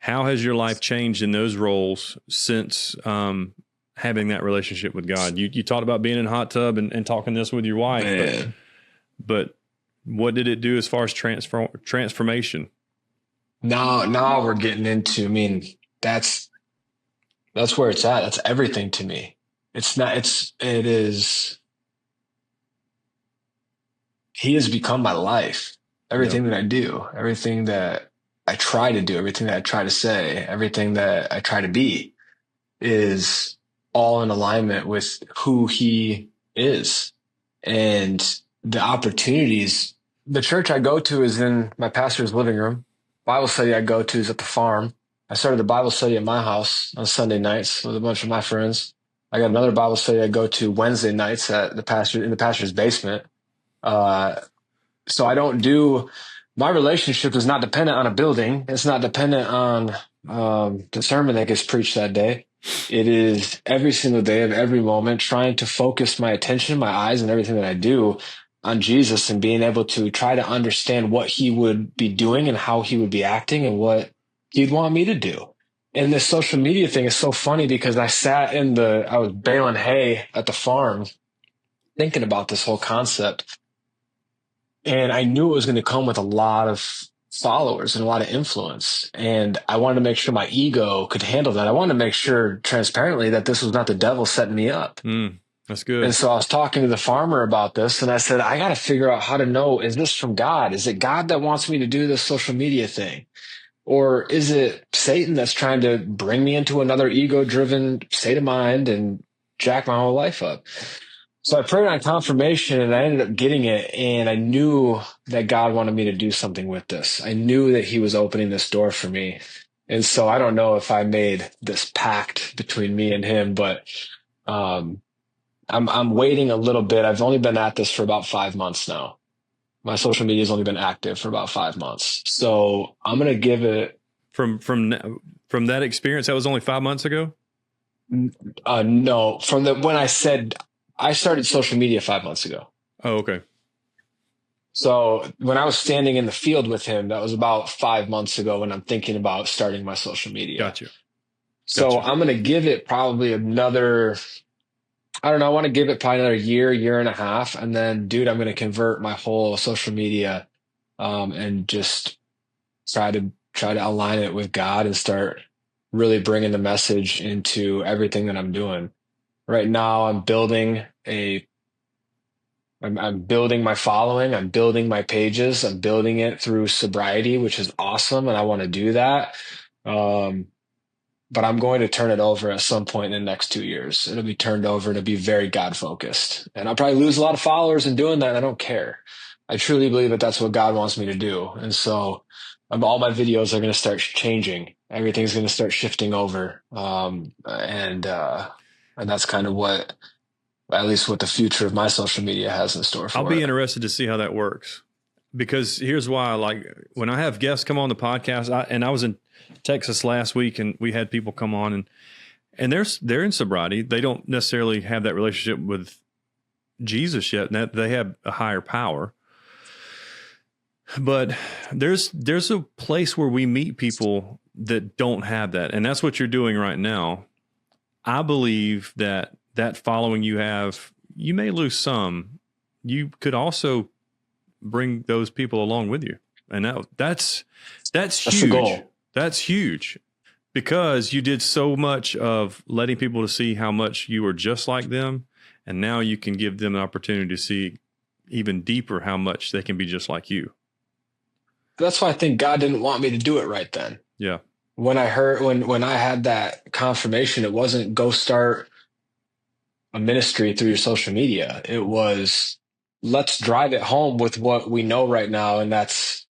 How has your life changed in those roles since having that relationship with God? You talked about being in a hot tub and talking this with your wife, Man. but what did it do as far as transformation? Now we're getting into, I mean, that's where it's at. That's everything to me. It's not, it is, he has become my life. Yep. Everything that I do, everything that I try to do, everything that I try to say, everything that I try to be is all in alignment with who he is. And the opportunities, the church I go to is in my pastor's living room. Bible study I go to is at the farm. I started a Bible study at my house on Sunday nights with a bunch of my friends. I got another Bible study I go to Wednesday nights at in the pastor's basement. Uh, so I don't do, my relationship is not dependent on a building. It's not dependent on the sermon that gets preached that day. It is every single day of every moment trying to focus my attention, my eyes, and everything that I do on Jesus, and being able to try to understand what he would be doing and how he would be acting and what he'd want me to do. And this social media thing is so funny because I was baling hay at the farm thinking about this whole concept. And I knew it was going to come with a lot of followers and a lot of influence. And I wanted to make sure my ego could handle that. I wanted to make sure transparently that this was not the devil setting me up. That's good. And so I was talking to the farmer about this, and I said, I got to figure out how to know, is this from God? Is it God that wants me to do this social media thing? Or is it Satan that's trying to bring me into another ego-driven state of mind and jack my whole life up? So I prayed on confirmation, and I ended up getting it. And I knew that God wanted me to do something with this. I knew that he was opening this door for me. And so I don't know if I made this pact between me and him, but I'm waiting a little bit. I've only been at this for about 5 months now. My social media has only been active for about 5 months. So I'm going to give it. From that experience, that was only 5 months ago? No, when I said I started social media 5 months ago. Oh, okay. So when I was standing in the field with him, that was about 5 months ago when I'm thinking about starting my social media. Gotcha. So I'm going to give it probably another, I don't know, I want to give it probably another year and a half. And then, dude, I'm going to convert my whole social media and just try to align it with God and start really bringing the message into everything that I'm doing. Right now, I'm building my following. I'm building my pages. I'm building it through sobriety, which is awesome, and I want to do that. Um, but I'm going to turn it over at some point in the next 2 years. It'll be turned over to be very God focused, and I'll probably lose a lot of followers in doing that. And I don't care. I truly believe that that's what God wants me to do, and so all my videos are going to start changing. Everything's going to start shifting over, and that's kind of what, at least what the future of my social media has in store for I'll be it. interested to see how that works, because here's why. Like when I have guests come on the podcast, I was in Texas last week and we had people come on and they're in sobriety. They don't necessarily have that relationship with Jesus yet, and that they have a higher power. But there's a place where we meet people that don't have that, and that's what you're doing right now. I believe that following you have, you may lose some. You could also bring those people along with you, and that's huge. The goal. That's huge, because you did so much of letting people to see how much you were just like them, and now you can give them an opportunity to see even deeper how much they can be just like you. That's why I think God didn't want me to do it right then. Yeah. When I had that confirmation, it wasn't go start a ministry through your social media. It was, let's drive it home with what we know right now, and that's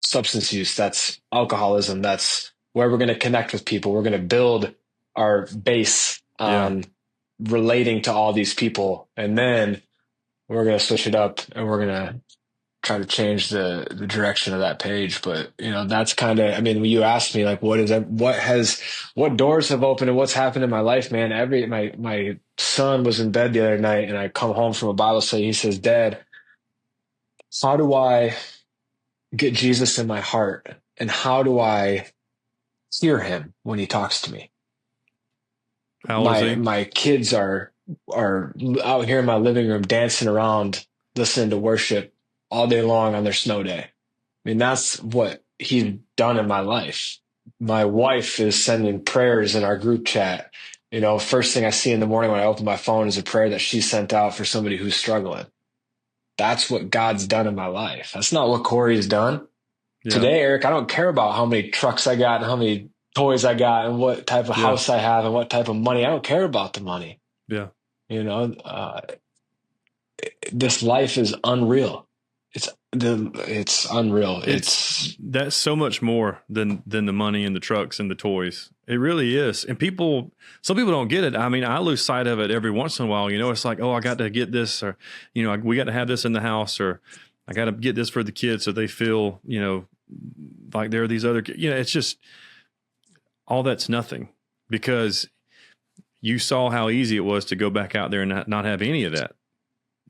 substance use, that's alcoholism, that's where we're going to connect with people. We're going to build our base on relating to all these people, and then we're going to switch it up and we're going to try to change the direction of that page. But that's kind of, I mean, when you asked me like, what doors have opened and what's happened in my life, man. My son was in bed the other night and I come home from a Bible study. He says, Dad, how do I get Jesus in my heart? And how do I hear him when he talks to me? How old is he? My kids are out here in my living room dancing around, listening to worship all day long on their snow day. I mean, that's what he's done in my life. My wife is sending prayers in our group chat. First thing I see in the morning when I open my phone is a prayer that she sent out for somebody who's struggling. That's what God's done in my life. That's not what Corey's done. Yeah. Today, Eric, I don't care about how many trucks I got and how many toys I got and what type of house I have and what type of money. I don't care about the money. Yeah. This life is unreal. It's unreal. That's so much more than the money and the trucks and the toys. It really is. And some people don't get it. I mean, I lose sight of it every once in a while. It's like, oh, I got to get this, or, we got to have this in the house, or I got to get this for the kids so they feel, like there are these other, it's just all that's nothing, because you saw how easy it was to go back out there and not have any of that.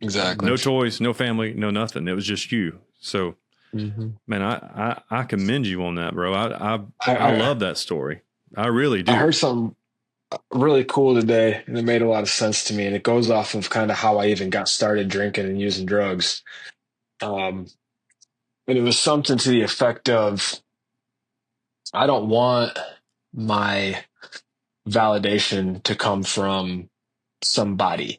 Exactly. No toys, no family, no nothing. It was just you. So, man, I commend you on that, bro. I love that story. I really do. I heard something really cool today, and it made a lot of sense to me. And it goes off of kind of how I even got started drinking and using drugs. And it was something to the effect of, I don't want my validation to come from somebody,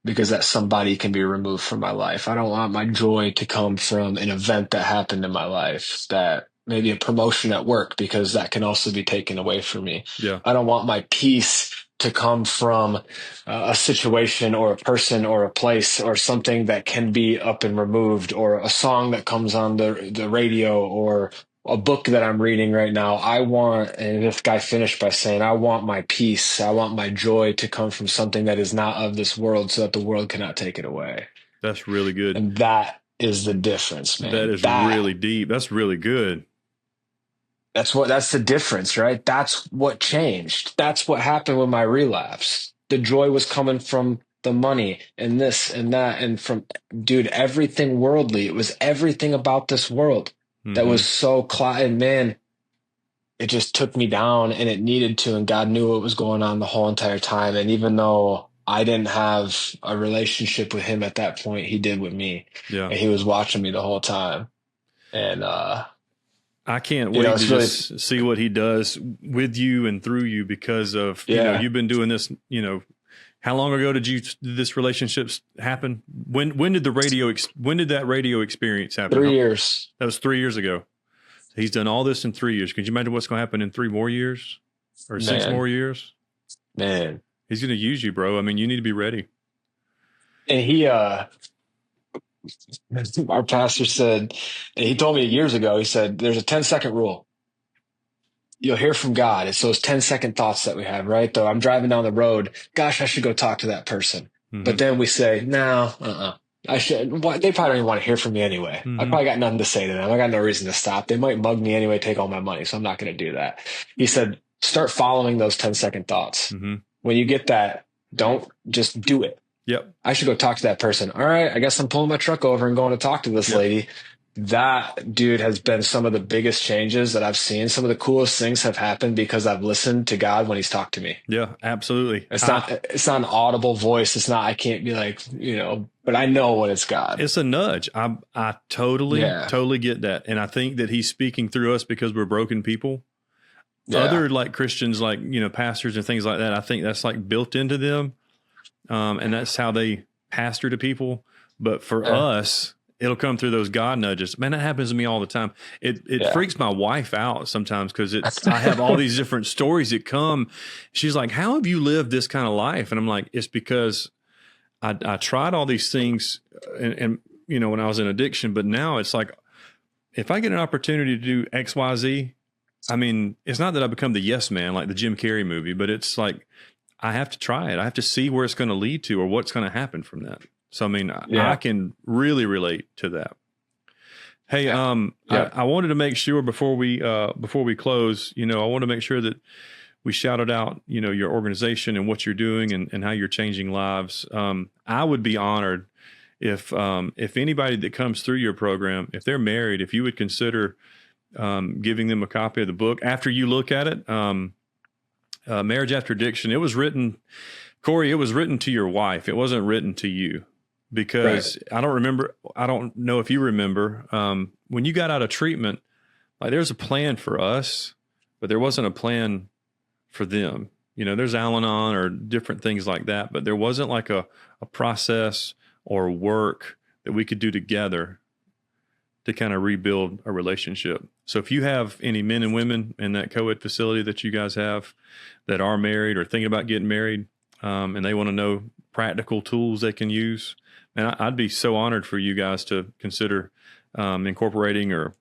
because that somebody can be removed from my life. I don't want my joy to come from an event that happened in my life, that maybe a promotion at work, because that can also be taken away from me. Yeah. I don't want my peace to come from a situation or a person or a place or something that can be up and removed, or a song that comes on the radio, or a book that I'm reading right now. And this guy finished by saying, I want my peace, I want my joy to come from something that is not of this world, so that the world cannot take it away. That's really good. And that is the difference, man. That is really deep. That's really good. That's the difference, right? That's what changed. That's what happened with my relapse. The joy was coming from the money and this and that, and from, dude, everything worldly. It was everything about this world that was so and man, it just took me down, and it needed to, and God knew what was going on the whole entire time. And even though I didn't have a relationship with him at that point, he did with me. Yeah. And he was watching me the whole time. And I can't wait to just see what he does with you and through you because of, you've been doing this, how long ago did this relationship happen? When did that radio experience happen? 3 years. That was 3 years ago. He's done all this in 3 years. Could you imagine what's going to happen in 3 more years or 6 more years? Man, he's going to use you, bro. I mean, you need to be ready. And our pastor said, and he told me years ago, he said, there's a 10-second rule. You'll hear from God. It's those 10-second thoughts that we have, right? Though I'm driving down the road, gosh, I should go talk to that person. Mm-hmm. But then we say, no, I should. They probably don't even want to hear from me anyway. Mm-hmm. I probably got nothing to say to them. I got no reason to stop. They might mug me anyway, take all my money. So I'm not going to do that. He said, start following those 10-second thoughts. Mm-hmm. When you get that, don't just do it. Yep. I should go talk to that person. All right. I guess I'm pulling my truck over and going to talk to this lady. That dude has been some of the biggest changes that I've seen. Some of the coolest things have happened because I've listened to God when he's talked to me. Yeah, absolutely. It's not an audible voice. It's not, I can't be like, but I know when it's God. It's a nudge. I totally get that. And I think that he's speaking through us because we're broken people. Yeah. Other like Christians, like, pastors and things like that, I think that's like built into them. And that's how they pastor to people. But for us, it'll come through those God nudges. Man, that happens to me all the time. It freaks my wife out sometimes because I have all these different stories that come. She's like, how have you lived this kind of life? And I'm like, it's because I tried all these things and when I was in addiction, but now it's like, if I get an opportunity to do X, Y, Z, I mean, it's not that I become the yes man, like the Jim Carrey movie, but it's like, I have to try it. I have to see where it's going to lead to or what's going to happen from that. So, I mean, I can really relate to that. Hey, I wanted to make sure before we close, I want to make sure that we shouted out, your organization and what you're doing and how you're changing lives. I would be honored if anybody that comes through your program, if they're married, if you would consider giving them a copy of the book after you look at it. Marriage After Addiction. It was written, Corey, it was written to your wife. It wasn't written to you because I don't know if you remember, when you got out of treatment, like there's a plan for us, but there wasn't a plan for them. There's Al-Anon or different things like that, but there wasn't like a process or work that we could do together to kind of rebuild a relationship. So if you have any men and women in that co-ed facility that you guys have that are married or thinking about getting married, and they want to know practical tools they can use, and I'd be so honored for you guys to consider incorporating or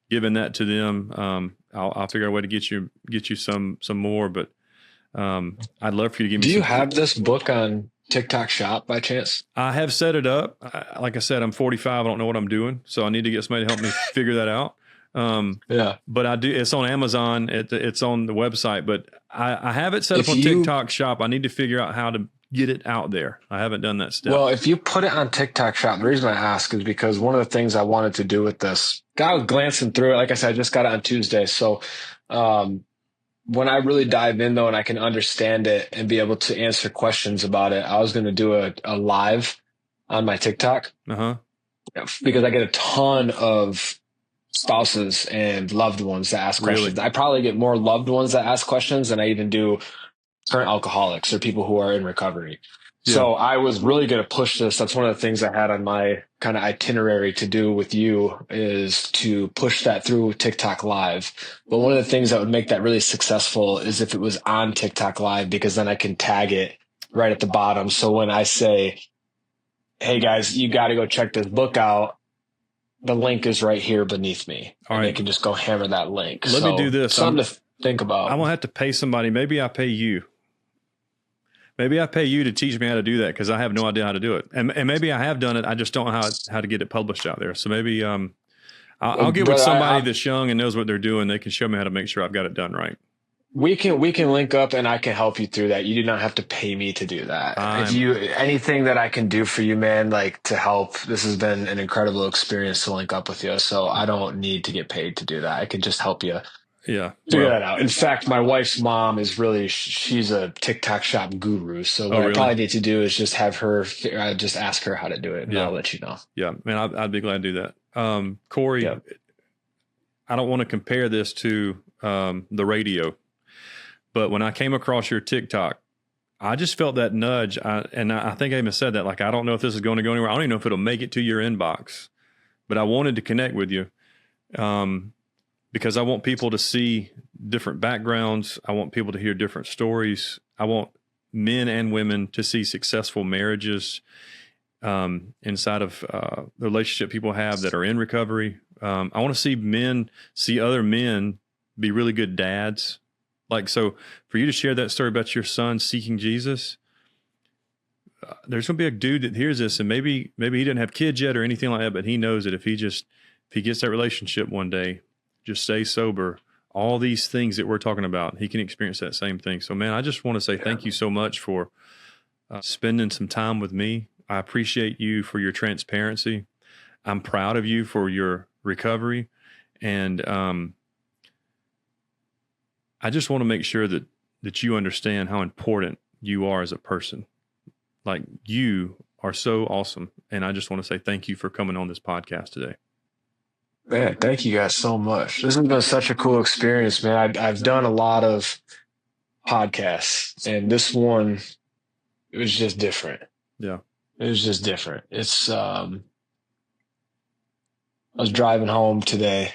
giving that to them. I'll figure out a way to get you some more, but I'd love for you to give me. Do you have this book on TikTok Shop by chance? I have set it up. Like I said, I'm 45. I don't know what I'm doing, so I need to get somebody to help me figure that out. But I do. It's on Amazon. It's on the website, but I have it set up on TikTok Shop. I need to figure out how to get it out there. I haven't done that step. Well, if you put it on TikTok Shop, the reason I ask is because one of the things I wanted to do with this, I was glancing through it. Like I said, I just got it on Tuesday. So, when I really dive in though, and I can understand it and be able to answer questions about it, I was going to do a live on my TikTok, because I get a ton of spouses and loved ones that ask questions. I probably get more loved ones that ask questions than I even do current alcoholics or people who are in recovery. Yeah. So I was really going to push this. That's one of the things I had on my kind of itinerary to do with you, is to push that through TikTok Live. But one of the things that would make that really successful is if it was on TikTok Live, because then I can tag it right at the bottom. So when I say, hey guys, you got to go check this book out, the link is right here beneath me. All right. They can just go hammer that link. Let me do this. Something to think about. I'm going to have to pay somebody. Maybe I pay you. Maybe I pay you to teach me how to do that, because I have no idea how to do it. And maybe I have done it. I just don't know how to get it published out there. So maybe I'll get with somebody that's young and knows what they're doing. They can show me how to make sure I've got it done right. We can link up and I can help you through that. You do not have to pay me to do that. Anything that I can do for you, man, like to help, this has been an incredible experience to link up with you. So I don't need to get paid to do that. I can just help you. Yeah. Figure that out. In fact, my wife's mom is she's a TikTok Shop guru. So what I probably need to do is just have her, just ask her how to do it, and I'll let you know. Yeah, man, I'd be glad to do that. Corey, I don't want to compare this to the radio, but when I came across your TikTok, I just felt that nudge. I think I even said that, like, I don't know if this is going to go anywhere. I don't even know if it'll make it to your inbox, but I wanted to connect with you because I want people to see different backgrounds. I want people to hear different stories. I want men and women to see successful marriages inside of the relationship people have that are in recovery. I want to see other men be really good dads. Like, so for you to share that story about your son seeking Jesus, there's going to be a dude that hears this, and maybe he didn't have kids yet or anything like that, but he knows that if he gets that relationship one day, just stay sober, all these things that we're talking about, he can experience that same thing. So, man, I just want to say thank you so much for spending some time with me. I appreciate you for your transparency. I'm proud of you for your recovery. And I just want to make sure that you understand how important you are as a person. Like, you are so awesome. And I just want to say thank you for coming on this podcast today. Man, thank you guys so much. This has been such a cool experience, man. I've done a lot of podcasts, and this one, it was just different. Yeah. It was just different. It's, I was driving home today.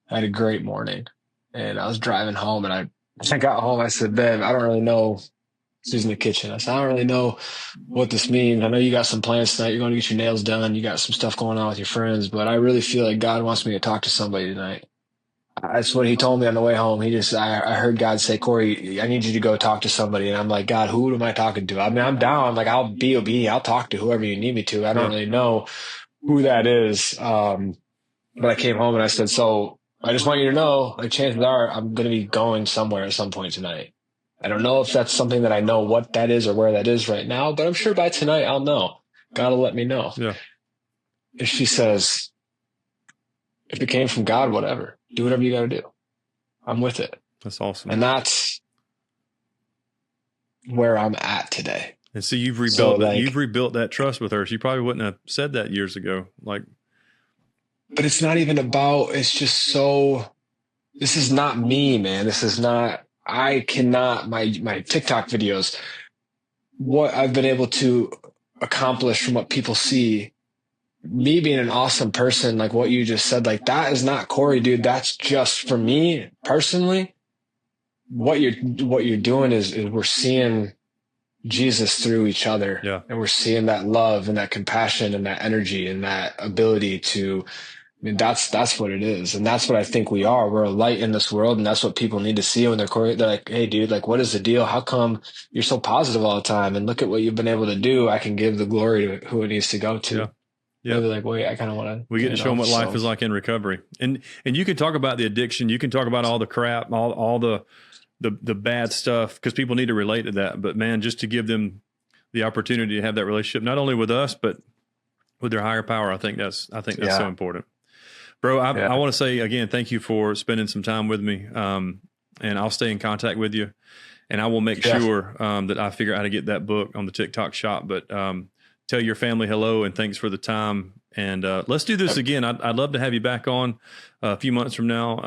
I had a great morning, and I was driving home, and I got home. I said, "Babe, I don't really know." She's in the kitchen. I said, "I don't really know what this means. I know you got some plans tonight. You're going to get your nails done. You got some stuff going on with your friends, but I really feel like God wants me to talk to somebody tonight." That's what he told me on the way home. I heard God say, "Corey, I need you to go talk to somebody." And I'm like, "God, who am I talking to?" I mean, I'm down. Like, I'll be obedient. I'll talk to whoever you need me to. I don't really know who that is. But I came home and I said, "So I just want you to know, like, chances are I'm going to be going somewhere at some point tonight. I don't know if that's something that I know what that is or where that is right now, but I'm sure by tonight I'll know. God will let me know." Yeah. If she says, "If it came from God, whatever, do whatever you got to do. I'm with it." That's awesome. And that's where I'm at today. And see, you've rebuilt you've rebuilt that trust with her. She probably wouldn't have said that years ago. Like, but it's not even about, it's just so, this is not me, man. This is not, I cannot, my TikTok videos, what I've been able to accomplish from what people see, me being an awesome person, like what you just said, like, that is not Corey, dude. That's just, for me personally, what you're doing is we're seeing Jesus through each other. Yeah. And we're seeing that love and that compassion and that energy and that ability to, I mean, that's what it is. And that's what I think we are. We're a light in this world. And that's what people need to see when they're like, "Hey, dude, like, what is the deal? How come you're so positive all the time? And look at what you've been able to do. I can give the glory to who it needs to go to." Yeah. Yeah. They'll be like, "Wait, I kind of want to." We get to show them what life is like in recovery. And you can talk about the addiction. You can talk about all the crap, all the bad stuff, because people need to relate to that. But man, just to give them the opportunity to have that relationship, not only with us, but with their higher power, I think that's so important. Bro, I want to say again, thank you for spending some time with me. And I'll stay in contact with you, and I will make sure that I figure out how to get that book on the TikTok shop. But tell your family hello and thanks for the time. And let's do this again. I'd love to have you back on a few months from now.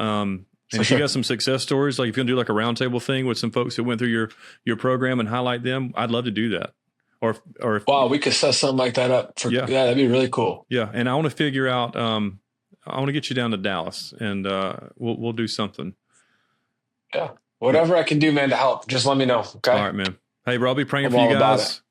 And if you got some success stories, like if you're gonna do like a roundtable thing with some folks who went through your program and highlight them, I'd love to do that. Or if, wow, we could set something like that up. Yeah, that'd be really cool. Yeah, and I want to figure out. I want to get you down to Dallas, and we'll do something. Yeah, whatever I can do, man, to help. Just let me know. Okay. All right, man. Hey, bro, I'll be praying for you guys,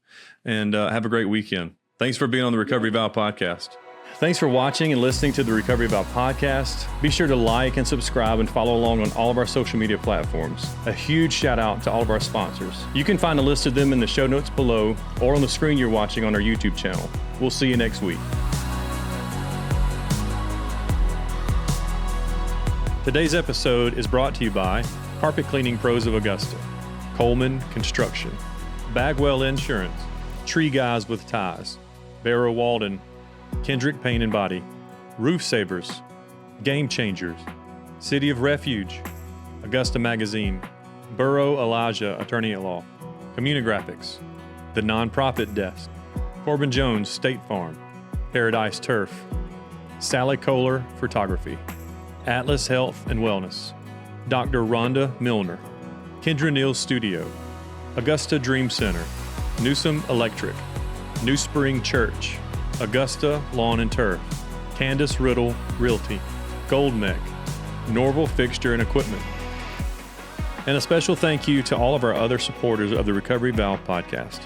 and have a great weekend. Thanks for being on the Recovery Vow podcast. Thanks for watching and listening to the Recovery Vow podcast. Be sure to like and subscribe and follow along on all of our social media platforms. A huge shout out to all of our sponsors. You can find a list of them in the show notes below or on the screen you're watching on our YouTube channel. We'll see you next week. Today's episode is brought to you by Carpet Cleaning Pros of Augusta, Coleman Construction, Bagwell Insurance, Tree Guys with Ties, Barrow Walden, Kendrick Pain and Body, Roof Savers, Game Changers, City of Refuge, Augusta Magazine, Burrow Elijah Attorney at Law, Communigraphics, The Nonprofit Desk, Corbin Jones State Farm, Paradise Turf, Sally Kohler Photography, Atlas Health and Wellness, Dr. Rhonda Milner, Kendra Neal's Studio, Augusta Dream Center, Newsom Electric, New Spring Church, Augusta Lawn and Turf, Candace Riddle Realty, Gold Mech, Norval Fixture and Equipment. And a special thank you to all of our other supporters of the Recovery Valve podcast.